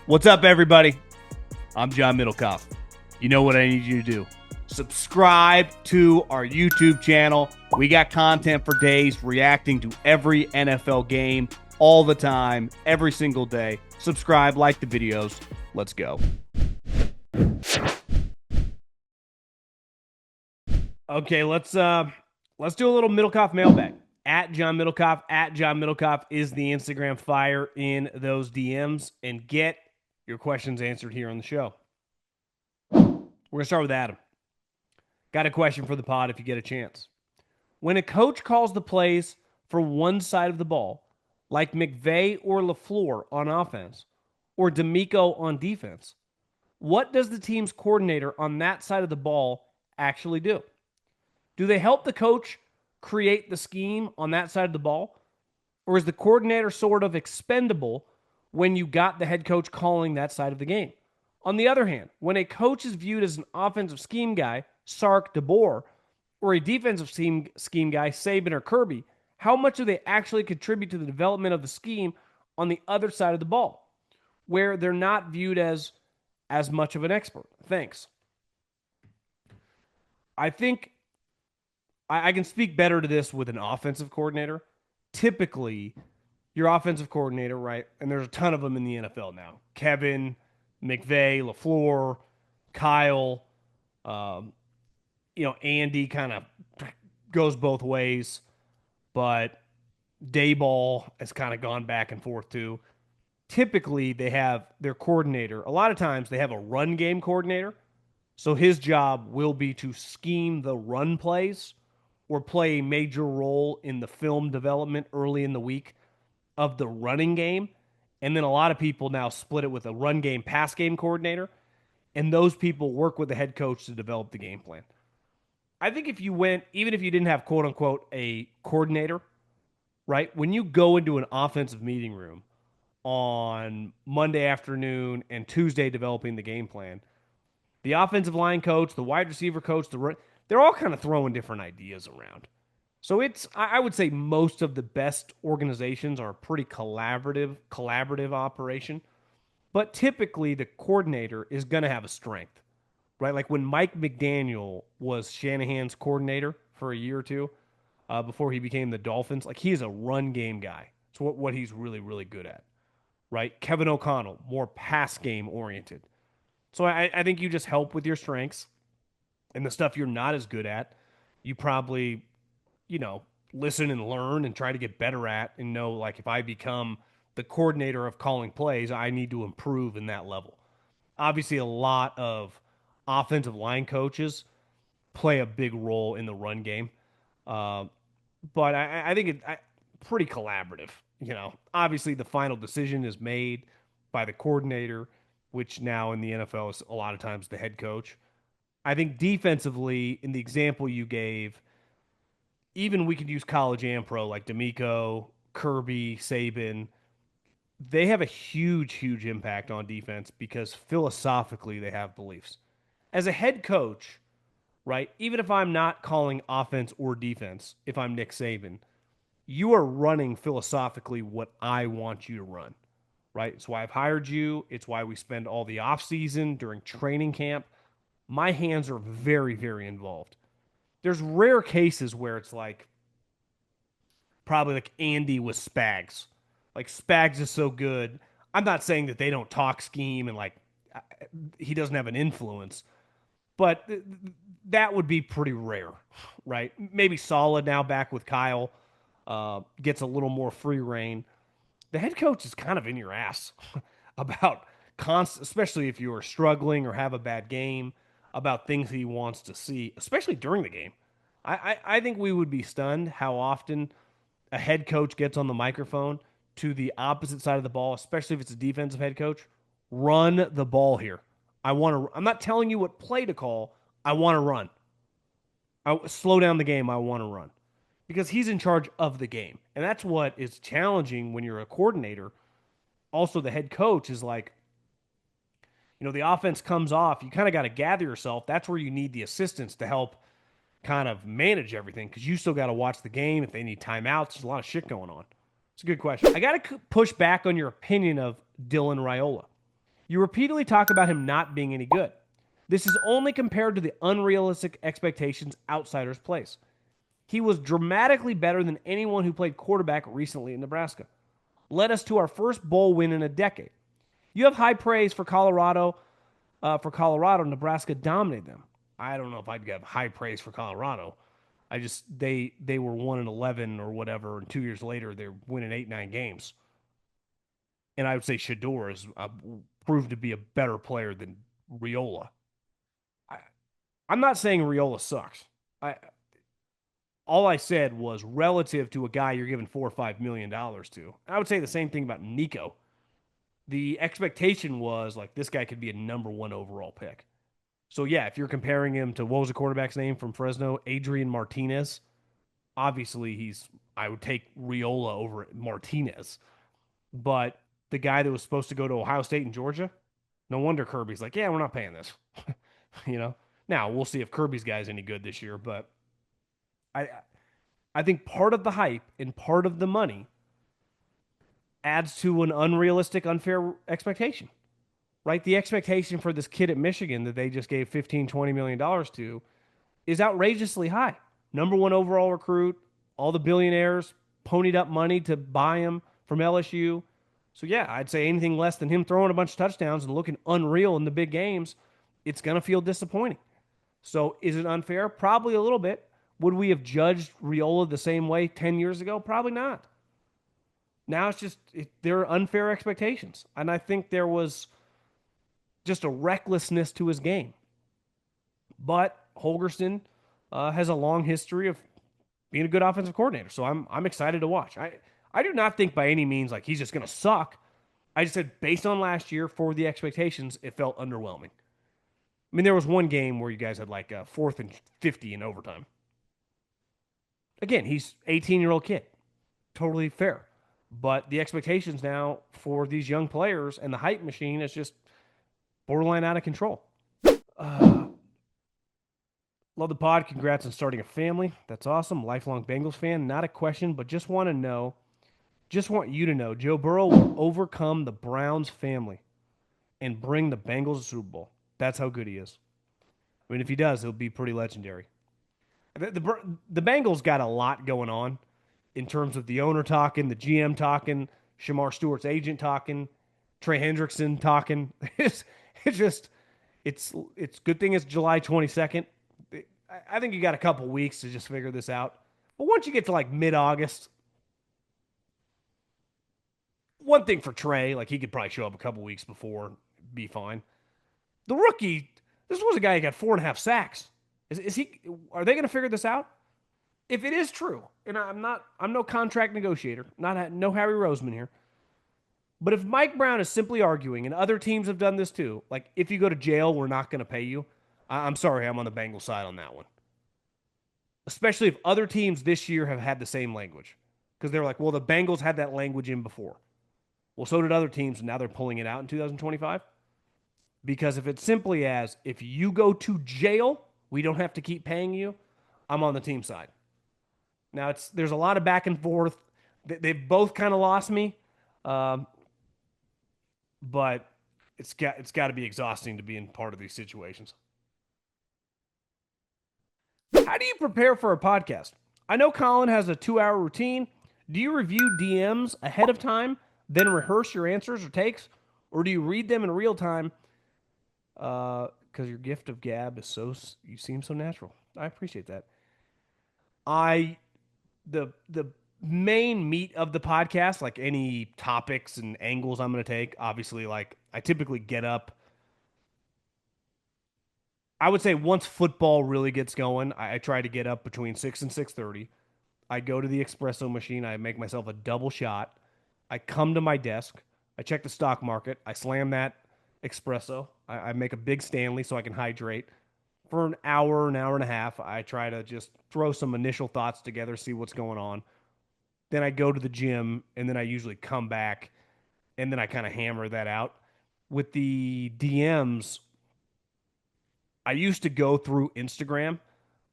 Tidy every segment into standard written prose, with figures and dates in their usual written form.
What's up, everybody? I'm John Middlekauff. You know what I need you to do. Subscribe to our YouTube channel. We got content for days reacting to every NFL game all the time, every single day. Subscribe, like the videos. Let's go. Okay, let's do a little Middlekauff Mailbag. At John Middlekauff is the Instagram. Fire in those DMs and get your questions answered here on the show. We're going to start with Adam. Got a question for the pod if you get a chance. When a coach calls the plays for one side of the ball, like McVay or LaFleur on offense, or D'Amico on defense, what does the team's coordinator on that side of the ball actually do? Do they help the coach create the scheme on that side of the ball? Or is the coordinator sort of expendable when you got the head coach calling that side of the game? On the other hand, when a coach is viewed as an offensive scheme guy, Sark, DeBoer, or a defensive scheme guy, Saban or Kirby, how much do they actually contribute to the development of the scheme on the other side of the ball, where they're not viewed as much of an expert? Thanks. I think I can speak better to this with an offensive coordinator. Typically, your offensive coordinator, right? And there's a ton of them in the NFL now. Kevin, McVay, LaFleur, Kyle, Andy kind of goes both ways, but Dayball has kind of gone back and forth too. Typically, they have their coordinator. A lot of times, they have a run game coordinator. So his job will be to scheme the run plays or play a major role in the film development early in the week of the running game. And then a lot of people now split it with a run game, pass game coordinator. And those people work with the head coach to develop the game plan. I think if you went, even if you didn't have quote unquote a coordinator, right? When you go into an offensive meeting room on Monday afternoon and Tuesday developing the game plan, the offensive line coach, the wide receiver coach, they're all kind of throwing different ideas around. So I would say most of the best organizations are a pretty collaborative operation. But typically the coordinator is going to have a strength, right? Like when Mike McDaniel was Shanahan's coordinator for a year or two before he became the Dolphins, like he is a run game guy. It's what he's really, really good at, right? Kevin O'Connell, more pass game oriented. So I think you just help with your strengths and the stuff you're not as good at. You probably listen and learn and try to get better at and know, like, if I become the coordinator of calling plays, I need to improve in that level. Obviously, a lot of offensive line coaches play a big role in the run game. But I think it's pretty collaborative. Obviously the final decision is made by the coordinator, which now in the NFL is a lot of times the head coach. I think defensively, in the example you gave, even we could use college and pro, like D'Amico, Kirby, Saban. They have a huge impact on defense because philosophically they have beliefs. As a head coach, right, even if I'm not calling offense or defense, if I'm Nick Saban, you are running philosophically what I want you to run, right? It's why I've hired you. It's why we spend all the offseason during training camp. My hands are very, very involved. There's rare cases where it's like probably like Andy with Spags. Like Spags is so good. I'm not saying that they don't talk scheme and like he doesn't have an influence, but that would be pretty rare, right? Maybe Solid now back with Kyle gets a little more free reign. The head coach is kind of in your ass about especially if you are struggling or have a bad game, about things he wants to see, especially during the game. I think we would be stunned how often a head coach gets on the microphone to the opposite side of the ball, especially if it's a defensive head coach. Run the ball here. I'm not telling you what play to call. I want to run. Slow down the game. I want to run. Because he's in charge of the game. And that's what is challenging when you're a coordinator. Also, the head coach is like, the offense comes off. You kind of got to gather yourself. That's where you need the assistants to help kind of manage everything because you still got to watch the game. If they need timeouts, there's a lot of shit going on. It's a good question. I got to push back on your opinion of Dylan Raiola. You repeatedly talk about him not being any good. This is only compared to the unrealistic expectations outsiders place. He was dramatically better than anyone who played quarterback recently in Nebraska. Led us to our first bowl win in a decade. You have high praise for Colorado. Nebraska dominated them. I don't know if I'd give high praise for Colorado. I just they were 1-11 or whatever, and 2 years later they're winning 8-9 games. And I would say Shador is proved to be a better player than Raiola. I, I'm not saying Raiola sucks. I All I said was relative to a guy you're giving $4 or $5 million to. I would say the same thing about Nico. The expectation was like this guy could be a number one overall pick. So yeah, if you're comparing him to what was the quarterback's name from Fresno, Adrian Martinez, obviously I would take Raiola over Martinez. But the guy that was supposed to go to Ohio State and Georgia, no wonder Kirby's like, yeah, we're not paying this. you know. Now we'll see if Kirby's guy's any good this year, but I I think part of the hype and part of the money adds to an unrealistic, unfair expectation. Right? The expectation for this kid at Michigan that they just gave $15-20 million to is outrageously high. Number one overall recruit, all the billionaires ponied up money to buy him from LSU. So yeah, I'd say anything less than him throwing a bunch of touchdowns and looking unreal in the big games, it's going to feel disappointing. So is it unfair? Probably a little bit. Would we have judged Raiola the same way 10 years ago? Probably not. Now it's just there are unfair expectations. And I think there was just a recklessness to his game. But Holgerson has a long history of being a good offensive coordinator, so I'm excited to watch. I do not think by any means like he's just going to suck. I just said based on last year for the expectations, it felt underwhelming. I mean, there was one game where you guys had like a 4th and 50 in overtime. Again, he's 18-year-old kid, totally fair. But the expectations now for these young players and the hype machine is just borderline out of control. Uh, Love the pod. Congrats on starting a family. That's awesome. Lifelong Bengals fan. Not a question, but just want you to know, Joe Burrow will overcome the Browns family and bring the Bengals a Super Bowl. That's how good he is. I mean, if he does, he'll be pretty legendary. The Bengals got a lot going on in terms of the owner talking, the GM talking, Shamar Stewart's agent talking, Trey Hendrickson talking. It's just it's good thing it's July 22nd. I think you got a couple weeks to just figure this out. But once you get to like mid-August, one thing for Trey, like he could probably show up a couple weeks before, be fine. The rookie, this was a guy who got 4.5 sacks. Is he? Are they going to figure this out? If it is true, and I'm no contract negotiator, no Harry Roseman here. But if Mike Brown is simply arguing, and other teams have done this too, like if you go to jail, we're not going to pay you. I'm sorry, I'm on the Bengals side on that one. Especially if other teams this year have had the same language. Because they're like, well, the Bengals had that language in before. Well, so did other teams, and now they're pulling it out in 2025. Because if it's simply as, if you go to jail, we don't have to keep paying you, I'm on the team side. Now, there's a lot of back and forth. They've both kind of lost me. Um, but it's got to be exhausting to be in part of these situations. How do you prepare for a podcast? I know Colin has a 2-hour routine. Do you review DMs ahead of time, then rehearse your answers or takes, or do you read them in real time? Because your gift of gab is you seem so natural. I appreciate that. The main meat of the podcast, like any topics and angles I'm going to take, obviously, like I typically get up. I would say once football really gets going, I try to get up between 6 and 6:30. I go to the espresso machine. I make myself a double shot. I come to my desk. I check the stock market. I slam that espresso. I make a big Stanley so I can hydrate. For an hour and a half, I try to just throw some initial thoughts together, see what's going on. Then I go to the gym, and then I usually come back, and then I kind of hammer that out. With the DMs, I used to go through Instagram,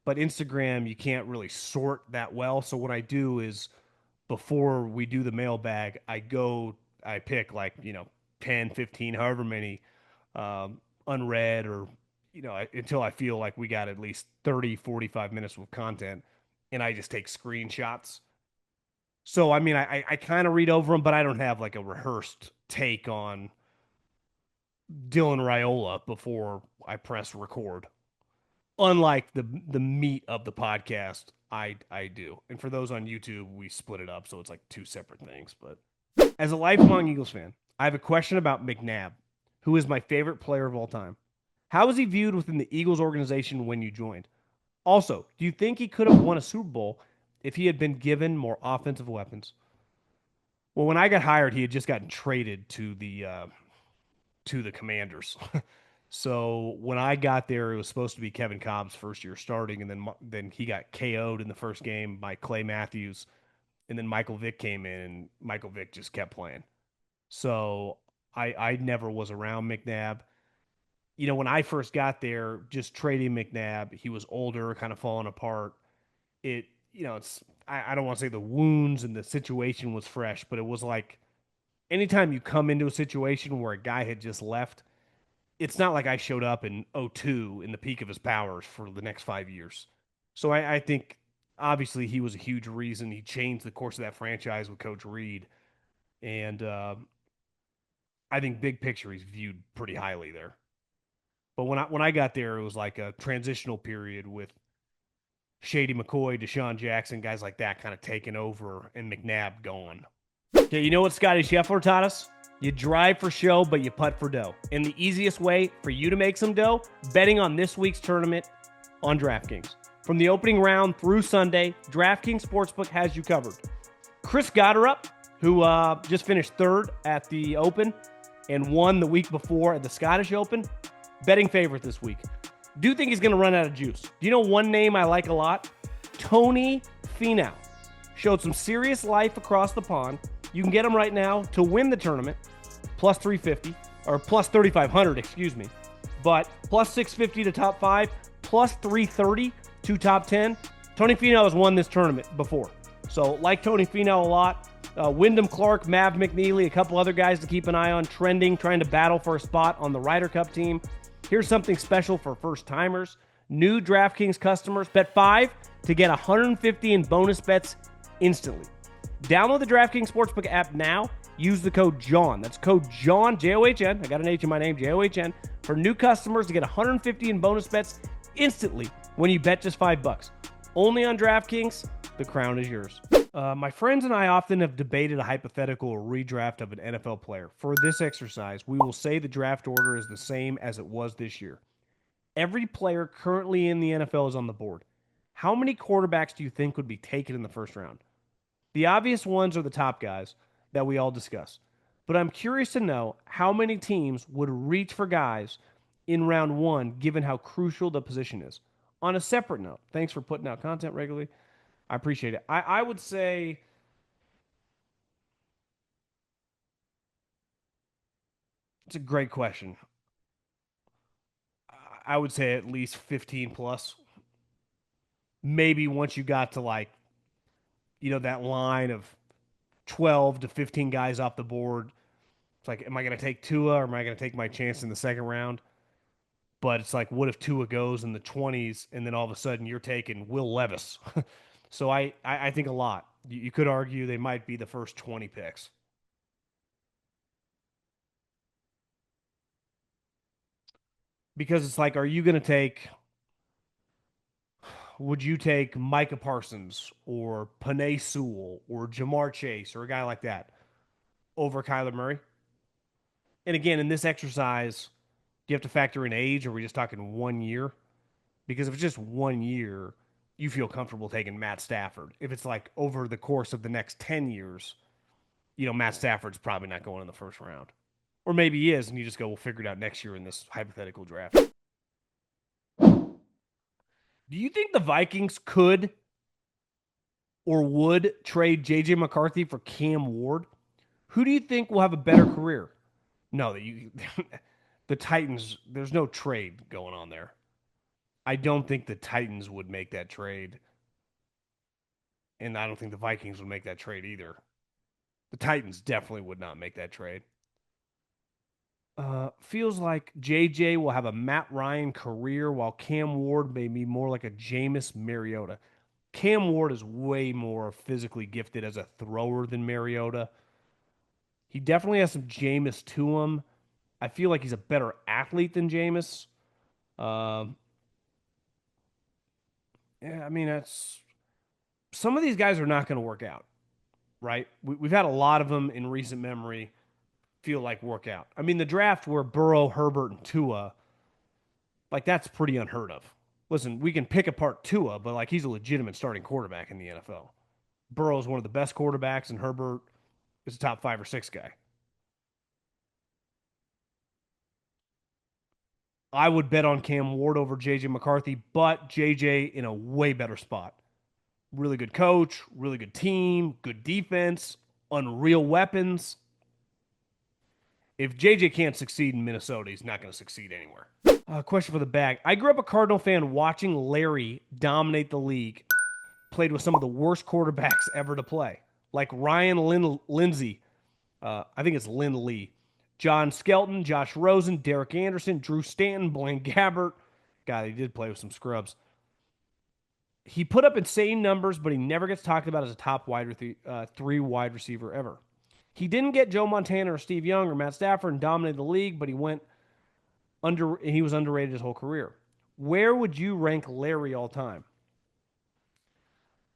but Instagram, you can't really sort that well. So what I do is before we do the mailbag, I pick like, 10, 15, however many unread or, until I feel like we got at least 30, 45 minutes of content and I just take screenshots. So, I mean, I kind of read over them, but I don't have like a rehearsed take on Dylan Raiola before I press record. Unlike the meat of the podcast, I do. And for those on YouTube, we split it up, so it's like two separate things. But as a lifelong Eagles fan, I have a question about McNabb, who is my favorite player of all time. How was he viewed within the Eagles organization when you joined? Also, do you think he could have won a Super Bowl if he had been given more offensive weapons? Well, when I got hired, he had just gotten traded to the Commanders. So when I got there, it was supposed to be Kevin Cobb's first year starting, and then he got KO'd in the first game by Clay Matthews, and then Michael Vick came in, and Michael Vick just kept playing. So I never was around McNabb. When I first got there, just trading McNabb, he was older, kind of falling apart. It it's I don't want to say the wounds and the situation was fresh, but it was like anytime you come into a situation where a guy had just left, it's not like I showed up in '02 in the peak of his powers for the next 5 years. So I think obviously he was a huge reason. He changed the course of that franchise with Coach Reed. And I think big picture he's viewed pretty highly there. But when I got there, it was like a transitional period with Shady McCoy, Deshaun Jackson, guys like that kind of taking over and McNabb gone. Okay, you know what Scotty Scheffler taught us? You drive for show, but you putt for dough. And the easiest way for you to make some dough, betting on this week's tournament on DraftKings. From the opening round through Sunday, DraftKings Sportsbook has you covered. Chris Gotterup, who just finished third at the Open and won the week before at the Scottish Open, betting favorite this week. Do think he's going to run out of juice. Do you know one name I like a lot? Tony Finau. Showed some serious life across the pond. You can get him right now to win the tournament, plus 350, or plus 3,500, excuse me. But plus 650 to top 5, plus 330 to top 10. Tony Finau has won this tournament before. So like Tony Finau a lot. Wyndham Clark, Mav McNeely, a couple other guys to keep an eye on, trending, trying to battle for a spot on the Ryder Cup team. Here's something special for first-timers. New DraftKings customers, bet 5 to get 150 in bonus bets instantly. Download the DraftKings Sportsbook app now. Use the code JOHN. That's code JOHN, J-O-H-N. I got an H in my name, J-O-H-N. For new customers to get 150 in bonus bets instantly when you bet just $5. Only on DraftKings. The crown is yours. My friends and I often have debated a hypothetical redraft of an NFL player. For this exercise, we will say the draft order is the same as it was this year. Every player currently in the NFL is on the board. How many quarterbacks do you think would be taken in the first round? The obvious ones are the top guys that we all discuss. But I'm curious to know how many teams would reach for guys in round one, given how crucial the position is. On a separate note, thanks for putting out content regularly. I appreciate it. I would say it's a great question. I would say at least 15 plus. Maybe once you got to like, that line of 12 to 15 guys off the board, it's like, am I going to take Tua or am I going to take my chance in the second round? But it's like, what if Tua goes in the 20s and then all of a sudden you're taking Will Levis? So I think a lot. You could argue they might be the first 20 picks. Because it's like, would you take Micah Parsons or Panay Sewell or Jamar Chase or a guy like that over Kyler Murray? And again, in this exercise, do you have to factor in age, or are we just talking 1 year? Because if it's just 1 year, you feel comfortable taking Matt Stafford. If it's like over the course of the next 10 years, Matt Stafford's probably not going in the first round. Or maybe he is, and you just go, we'll figure it out next year in this hypothetical draft. Do you think the Vikings could or would trade J.J. McCarthy for Cam Ward? Who do you think will have a better career? No, the Titans, there's no trade going on there. I don't think the Titans would make that trade. And I don't think the Vikings would make that trade either. The Titans definitely would not make that trade. Feels like JJ will have a Matt Ryan career while Cam Ward may be more like a Jameis Mariota. Cam Ward is way more physically gifted as a thrower than Mariota. He definitely has some Jameis to him. I feel like he's a better athlete than Jameis. Um, yeah, I mean, that's some of these guys are not going to work out, right? We've had a lot of them in recent memory feel like work out. I mean, the draft where Burrow, Herbert, and Tua, like that's pretty unheard of. Listen, we can pick apart Tua, but like he's a legitimate starting quarterback in the NFL. Burrow is one of the best quarterbacks, and Herbert is a top 5 or 6 guy. I would bet on Cam Ward over JJ McCarthy, but JJ in a way better spot. Really good coach, really good team, good defense, unreal weapons. If JJ can't succeed in Minnesota, he's not going to succeed anywhere. Question for the bag. I grew up a Cardinal fan watching Larry dominate the league. Played with some of the worst quarterbacks ever to play, like Ryan Lindsay. I think it's Lynn Lee. John Skelton, Josh Rosen, Derek Anderson, Drew Stanton, Blaine Gabbert. God, he did play with some scrubs. He put up insane numbers, but he never gets talked about as a top three wide receiver ever. He didn't get Joe Montana or Steve Young or Matt Stafford and dominated the league, but he was underrated his whole career. Where would you rank Larry all time?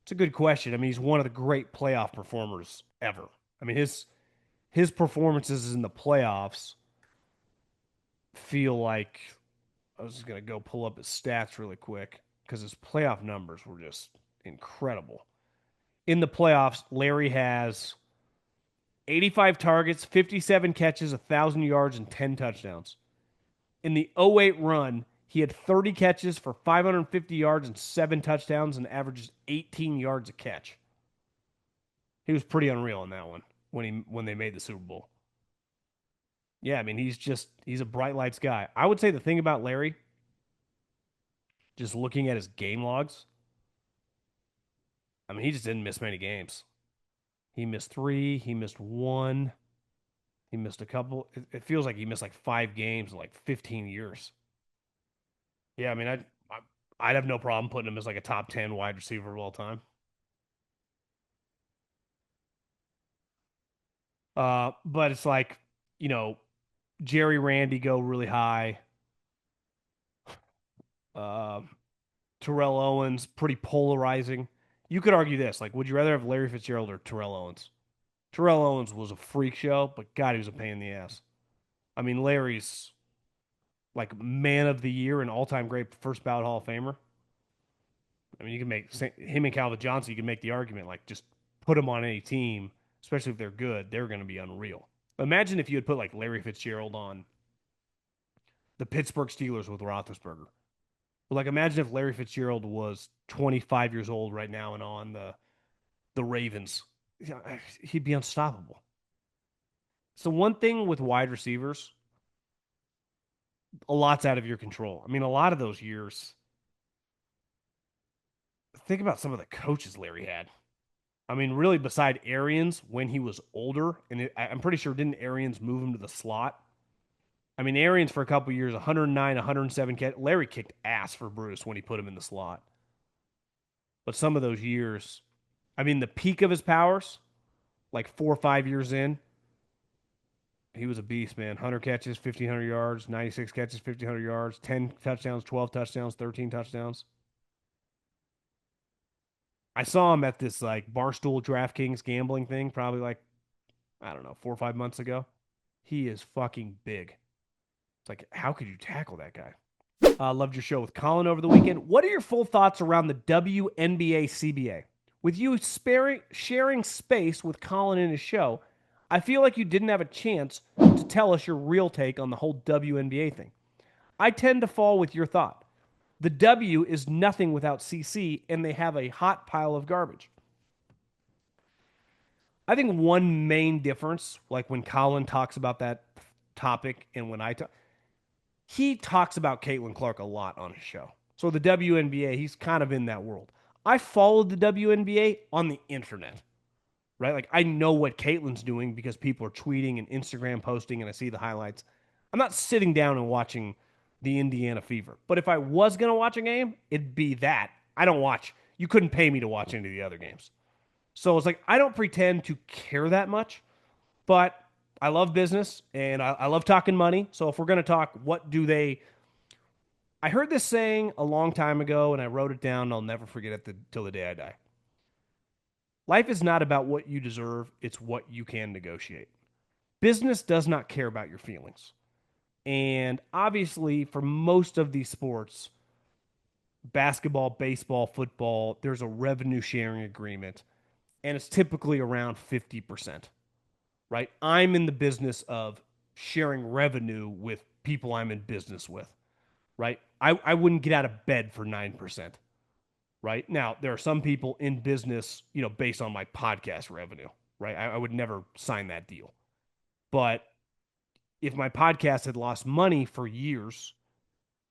It's a good question. I mean, he's one of the great playoff performers ever. I mean, his performances in the playoffs feel like I was just gonna go pull up his stats really quick because his playoff numbers were just incredible. In the playoffs, Larry has 85 targets, 57 catches, 1,000 yards, and 10 touchdowns. In the '08 run, he had 30 catches for 550 yards and 7 touchdowns and averages 18 yards a catch. He was pretty unreal in that one when they made the Super Bowl. Yeah, I mean he's a bright lights guy. I would say the thing about Larry, just looking at his game logs, I mean he just didn't miss many games. He missed three, he missed one, he missed a couple. It feels like he missed like 5 games in like 15 years. Yeah, I mean I'd have no problem putting him as like a top 10 wide receiver of all time. But it's like, you know, Jerry Randy go really high. Uh, Terrell Owens, pretty polarizing. You could argue this, like, would you rather have Larry Fitzgerald or Terrell Owens? Terrell Owens was a freak show, but God, he was a pain in the ass. I mean, Larry's like man of the year and all-time great first ballot Hall of Famer. I mean, you can make him and Calvin Johnson. You can make the argument like just put them on any team, especially if they're good. They're going to be unreal. Imagine if you had put like Larry Fitzgerald on the Pittsburgh Steelers with Roethlisberger. But like, imagine if Larry Fitzgerald was 25 years old right now and on the Ravens. He'd be unstoppable. So one thing with wide receivers, a lot's out of your control. I mean, a lot of those years. Think about some of the coaches Larry had. I mean, really, beside Arians when he was older, and I'm pretty sure didn't Arians move him to the slot? I mean, Arians for a couple years, 109, 107. Larry kicked ass for Bruce when he put him in the slot. But some of those years, I mean, the peak of his powers, like 4 or 5 years in, he was a beast, man. 100 catches, 1,500 yards, 96 catches, 1,500 yards, 10 touchdowns, 12 touchdowns, 13 touchdowns. I saw him at this like Barstool DraftKings gambling thing, probably like, I don't know, 4 or 5 months ago. He is fucking big. It's like, how could you tackle that guy? Loved your show with Colin over the weekend. What are your full thoughts around the WNBA CBA? With you sharing space with Colin in his show, I feel like you didn't have a chance to tell us your real take on the whole WNBA thing. I tend to fall with your thought. The W is nothing without CC, and they have a hot pile of garbage. I think one main difference, like when Colin talks about that topic and when I talk, he talks about Caitlin Clark a lot on his show. So the WNBA, he's kind of in that world. I followed the WNBA on the internet, right? Like I know what Caitlin's doing because people are tweeting and Instagram posting, and I see the highlights. I'm not sitting down and watching the Indiana Fever. But if I was going to watch a game, it'd be that. I don't watch. You couldn't pay me to watch any of the other games. So it's like I don't pretend to care that much, but I love business and I love talking money. So if we're going to talk, what do they? I heard this saying a long time ago and I wrote it down. And I'll never forget it till the day I die. Life is not about what you deserve, it's what you can negotiate. Business does not care about your feelings. And obviously, for most of these sports, basketball, baseball, football, there's a revenue sharing agreement, and it's typically around 50%, right? I'm in the business of sharing revenue with people I'm in business with, right? I wouldn't get out of bed for 9%, right? Now, there are some people in business, based on my podcast revenue, right? I would never sign that deal. But if my podcast had lost money for years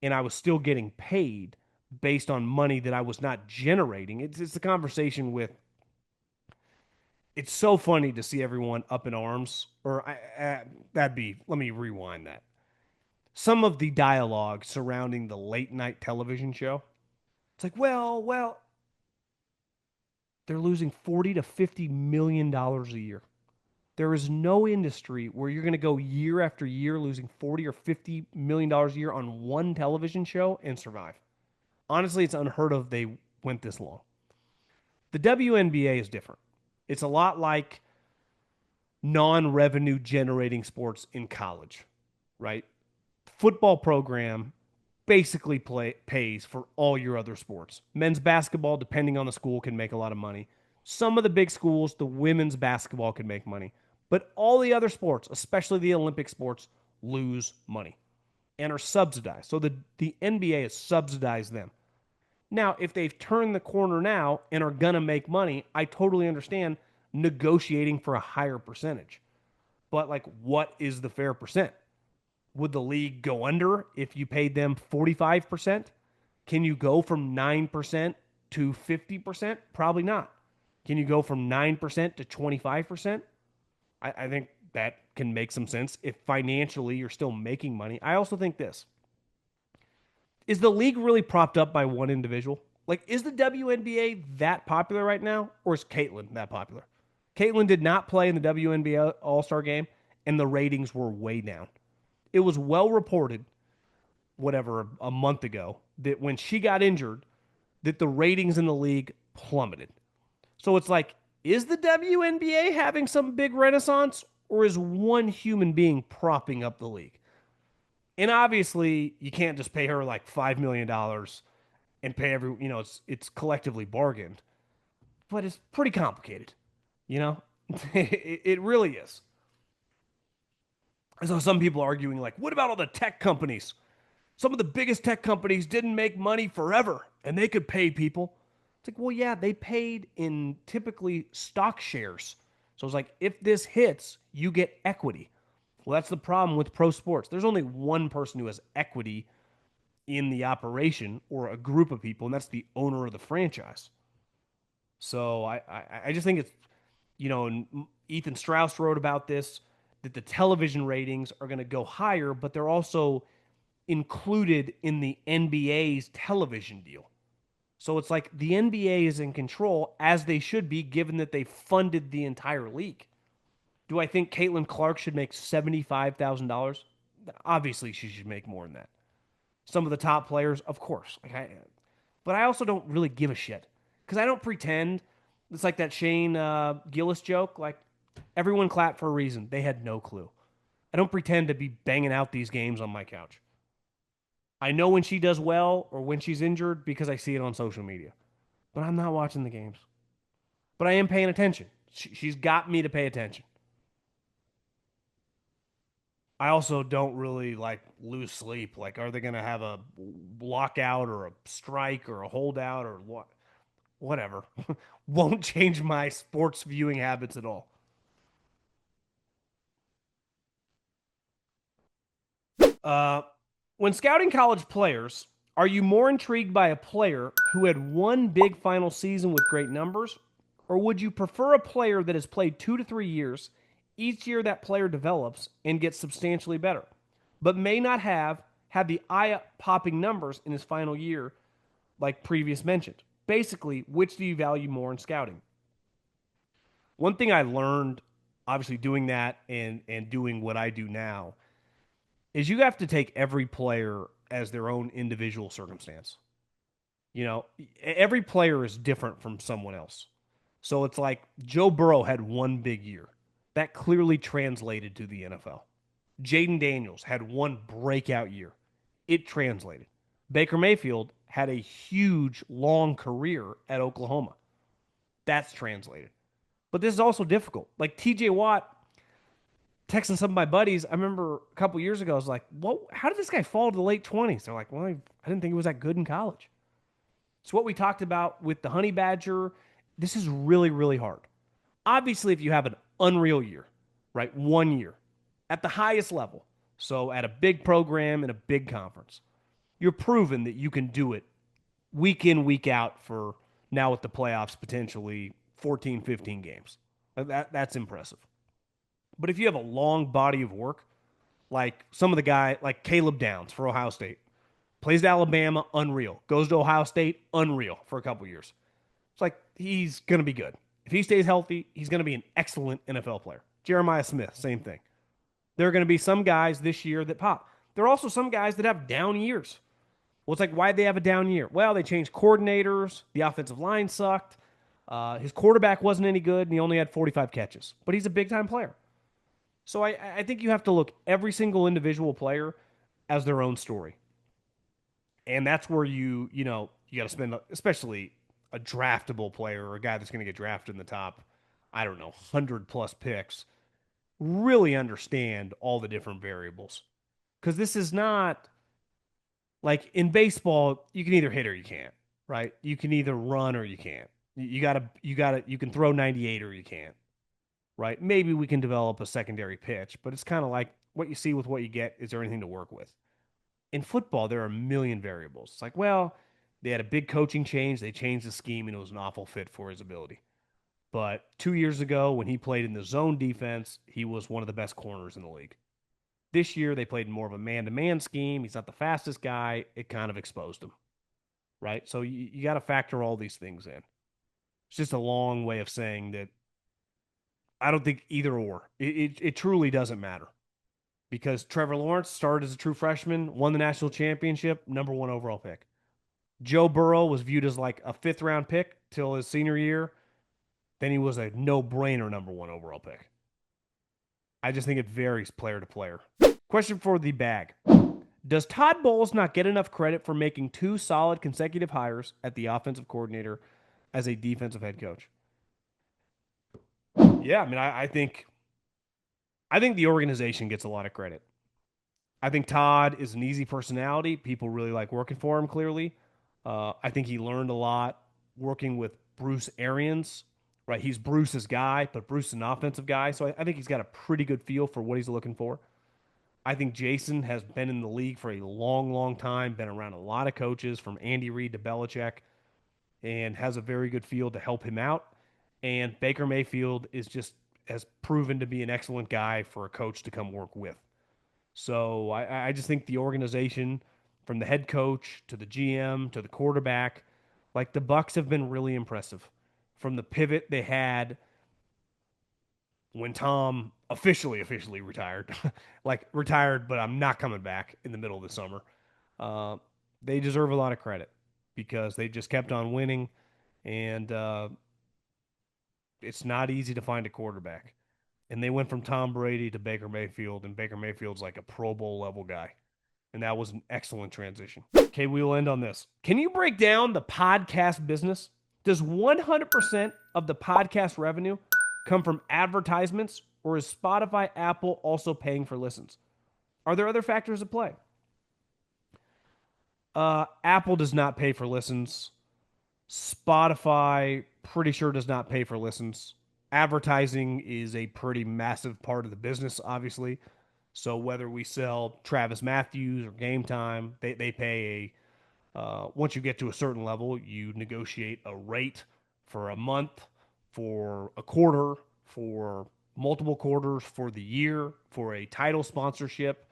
and I was still getting paid based on money that I was not generating, it's the conversation with. It's so funny to see everyone up in arms. That'd be. Let me rewind that. Some of the dialogue surrounding the late night television show. It's like, well, they're losing 40 to 50 million dollars a year. There is no industry where you're going to go year after year losing 40 or 50 million dollars a year on one television show and survive. Honestly, it's unheard of they went this long. The WNBA is different. It's a lot like non-revenue generating sports in college, right? Football program basically pays for all your other sports. Men's basketball, depending on the school, can make a lot of money. Some of the big schools, the women's basketball can make money. But all the other sports, especially the Olympic sports, lose money and are subsidized. So the NBA has subsidized them. Now, if they've turned the corner now and are going to make money, I totally understand negotiating for a higher percentage. But, like, what is the fair percent? Would the league go under if you paid them 45%? Can you go from 9% to 50%? Probably not. Can you go from 9% to 25%? I think that can make some sense if financially you're still making money. I also think this. Is the league really propped up by one individual? Like, is the WNBA that popular right now, or is Caitlyn that popular? Caitlyn did not play in the WNBA All Star game, and the ratings were way down. It was well reported, whatever, a month ago, that when she got injured, that the ratings in the league plummeted. So it's like, is the WNBA having some big renaissance, or is one human being propping up the league? And obviously, you can't just pay her like $5 million and pay it's collectively bargained, but it's pretty complicated, you know. It really is. So some people are arguing like, what about all the tech companies? Some of the biggest tech companies didn't make money forever, and they could pay people. It's like, well, yeah, they paid in typically stock shares. So it's like, if this hits, you get equity. Well, that's the problem with pro sports. There's only one person who has equity in the operation or a group of people, and that's the owner of the franchise. So I just think it's, and Ethan Strauss wrote about this, that the television ratings are going to go higher, but they're also included in the NBA's television deal. So it's like the NBA is in control, as they should be, given that they funded the entire league. Do I think Caitlin Clark should make $75,000? Obviously, she should make more than that. Some of the top players, of course. But I also don't really give a shit because I don't pretend. It's like that Shane Gillis joke. Like, everyone clapped for a reason. They had no clue. I don't pretend to be banging out these games on my couch. I know when she does well or when she's injured because I see it on social media. But I'm not watching the games. But I am paying attention. She's got me to pay attention. I also don't really like lose sleep. Like, are they going to have a lockout or a strike or a holdout or what? Whatever. Won't change my sports viewing habits at all. Uh, when scouting college players, are you more intrigued by a player who had one big final season with great numbers, or would you prefer a player that has played 2 to 3 years? Each year that player develops and gets substantially better. but may not have had the eye-popping numbers in his final year, like previous mentioned. Basically, which do you value more in scouting? One thing I learned, obviously doing that and doing what I do now, is you have to take every player as their own individual circumstance. You know, every player is different from someone else. So it's like Joe Burrow had one big year. That clearly translated to the NFL. Jaden Daniels had one breakout year. It translated. Baker Mayfield had a huge, long career at Oklahoma. That's translated. But this is also difficult. Like TJ Watt, texting some of my buddies, I remember a couple years ago, I was like, "What? How did this guy fall to the late 20s?" They're like, "Well, I didn't think he was that good in college." It's what we talked about with the Honey Badger. This is really, really hard. Obviously, if you have an unreal year, right? 1 year at the highest level, so at a big program in a big conference, you're proven that you can do it week in, week out for now with the playoffs, potentially 14, 15 games. That's impressive. But if you have a long body of work, like some of the guy, like Caleb Downs for Ohio State, plays at Alabama, unreal. Goes to Ohio State, unreal for a couple years. It's like he's going to be good. If he stays healthy, he's going to be an excellent NFL player. Jeremiah Smith, same thing. There are going to be some guys this year that pop. There are also some guys that have down years. Well, it's like, why'd they have a down year? Well, they changed coordinators. The offensive line sucked. His quarterback wasn't any good, and he only had 45 catches. But he's a big time player. So I think you have to look every single individual player as their own story. And that's where you got to spend, especially a draftable player or a guy that's going to get drafted in the top, I don't know, 100 plus picks, really understand all the different variables. Because this is not like in baseball, you can either hit or you can't, right? You can either run or you can't. You can throw 98 or you can't, right? Maybe we can develop a secondary pitch, but it's kind of like what you see with what you get. Is there anything to work with? In football, there are a million variables. It's like, well, they had a big coaching change. They changed the scheme, and it was an awful fit for his ability. But 2 years ago, when he played in the zone defense, he was one of the best corners in the league. This year, they played more of a man to man scheme. He's not the fastest guy. It kind of exposed him, right? So you got to factor all these things in. It's just a long way of saying that I don't think either or. It truly doesn't matter because Trevor Lawrence started as a true freshman, won the national championship, number one overall pick. Joe Burrow was viewed as like a fifth round pick till his senior year. Then he was a no brainer number one overall pick. I just think it varies player to player. Question for the bag. Does Todd Bowles not get enough credit for making two solid consecutive hires at the offensive coordinator as a defensive head coach? Yeah, I mean, I think the organization gets a lot of credit. I think Todd is an easy personality. People really like working for him, clearly. I think he learned a lot working with Bruce Arians, right? He's Bruce's guy, but Bruce is an offensive guy. So I think he's got a pretty good feel for what he's looking for. I think Jason has been in the league for a long, long time, been around a lot of coaches from Andy Reid to Belichick, and has a very good feel to help him out. And Baker Mayfield is just has proven to be an excellent guy for a coach to come work with. So I just think the organization, from the head coach to the GM to the quarterback, like the Bucks have been really impressive. From the pivot they had when Tom officially retired, like retired, but I'm not coming back in the middle of the summer. Uh, they deserve a lot of credit because they just kept on winning, and it's not easy to find a quarterback. And they went from Tom Brady to Baker Mayfield, and Baker Mayfield's like a Pro Bowl level guy. And that was an excellent transition. Okay, we will end on this. Can you break down the podcast business? Does 100% of the podcast revenue come from advertisements, or is Spotify, Apple also paying for listens? Are there other factors at play? Apple does not pay for listens. Spotify, pretty sure, does not pay for listens. Advertising is a pretty massive part of the business, obviously. So whether we sell Travis Matthews or Game Time, they pay once you get to a certain level, you negotiate a rate for a month, for a quarter, for multiple quarters, for the year, for a title sponsorship,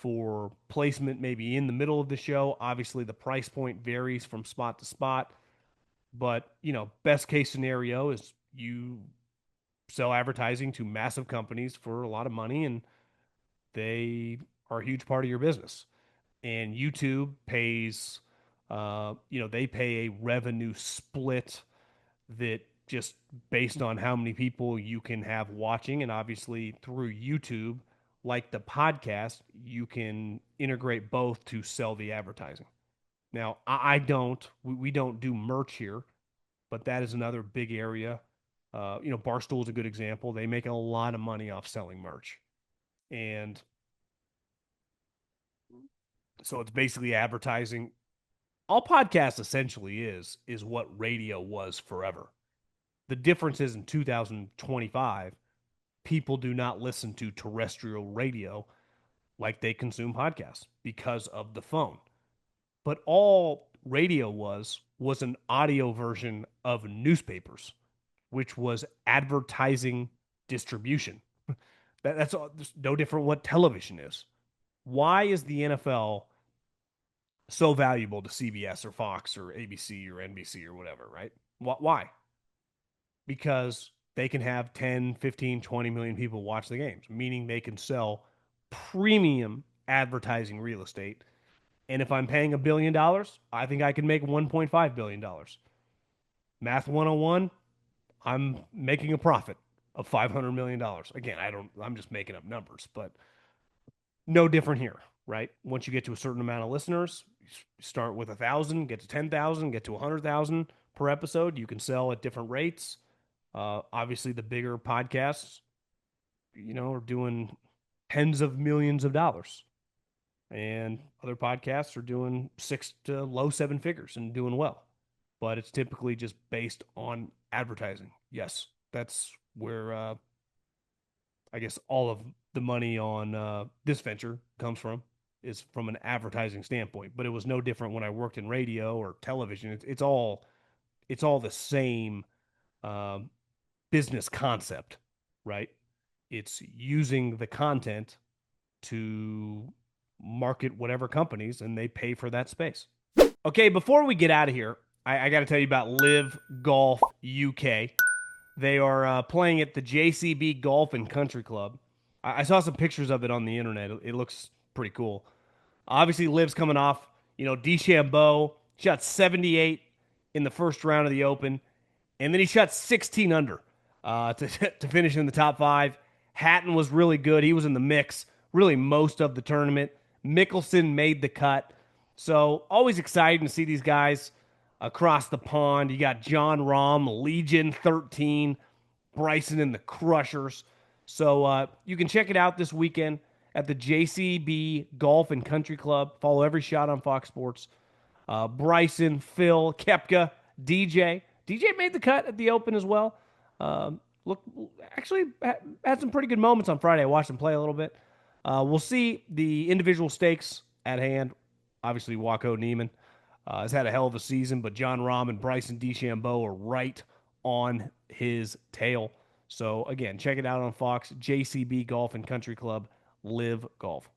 for placement maybe in the middle of the show. Obviously, the price point varies from spot to spot, but best case scenario is you sell advertising to massive companies for a lot of money, and they are a huge part of your business. And YouTube pays, they pay a revenue split that just based on how many people you can have watching. And obviously, through YouTube, like the podcast, you can integrate both to sell the advertising. Now, I don't, we don't do merch here, but that is another big area. Barstool is a good example. They make a lot of money off selling merch. And so it's basically advertising. All podcast essentially is what radio was forever. The difference is in 2025, people do not listen to terrestrial radio like they consume podcasts because of the phone. But all radio was an audio version of newspapers, which was advertising distribution. That's no different what television is. Why is the NFL so valuable to CBS or Fox or ABC or NBC or whatever, right? Why? Because they can have 10, 15, 20 million people watch the games, meaning they can sell premium advertising real estate. And if I'm paying $1 billion, I think I can make $1.5 billion. Math 101, I'm making a profit of $500 million. Again, I'm just making up numbers, but no different here, right? Once you get to a certain amount of listeners, you start with 1,000, get to 10,000, get to 100,000 per episode. You can sell at different rates. Obviously, the bigger podcasts, are doing tens of millions of dollars, and other podcasts are doing 6 to low 7 figures and doing well. But it's typically just based on advertising. Yes, that's where I guess all of the money on this venture comes from, is from an advertising standpoint. But it was no different when I worked in radio or television. It's all the same um, business concept, right? It's using the content to market whatever companies, and they pay for that space. Okay, before we get out of here, I got to tell you about LIV Golf UK. They are playing at the JCB Golf and Country Club. I saw some pictures of it on the internet. It looks pretty cool. Obviously, Liv's coming off. DeChambeau shot 78 in the first round of the Open, and then he shot 16 under to finish in the top five. Hatton was really good. He was in the mix really most of the tournament. Mickelson made the cut. So always exciting to see these guys across the pond. You got John Rahm, Legion 13, Bryson and the Crushers. So you can check it out this weekend at the JCB Golf and Country Club. Follow every shot on Fox Sports. Bryson, Phil, Koepka, DJ. DJ made the cut at the Open as well. Look, actually had some pretty good moments on Friday. I watched him play a little bit. We'll see the individual stakes at hand. Obviously, Waco Neiman has had a hell of a season, but John Rahm and Bryson DeChambeau are right on his tail. So, again, check it out on Fox, JCB Golf and Country Club, LIV Golf.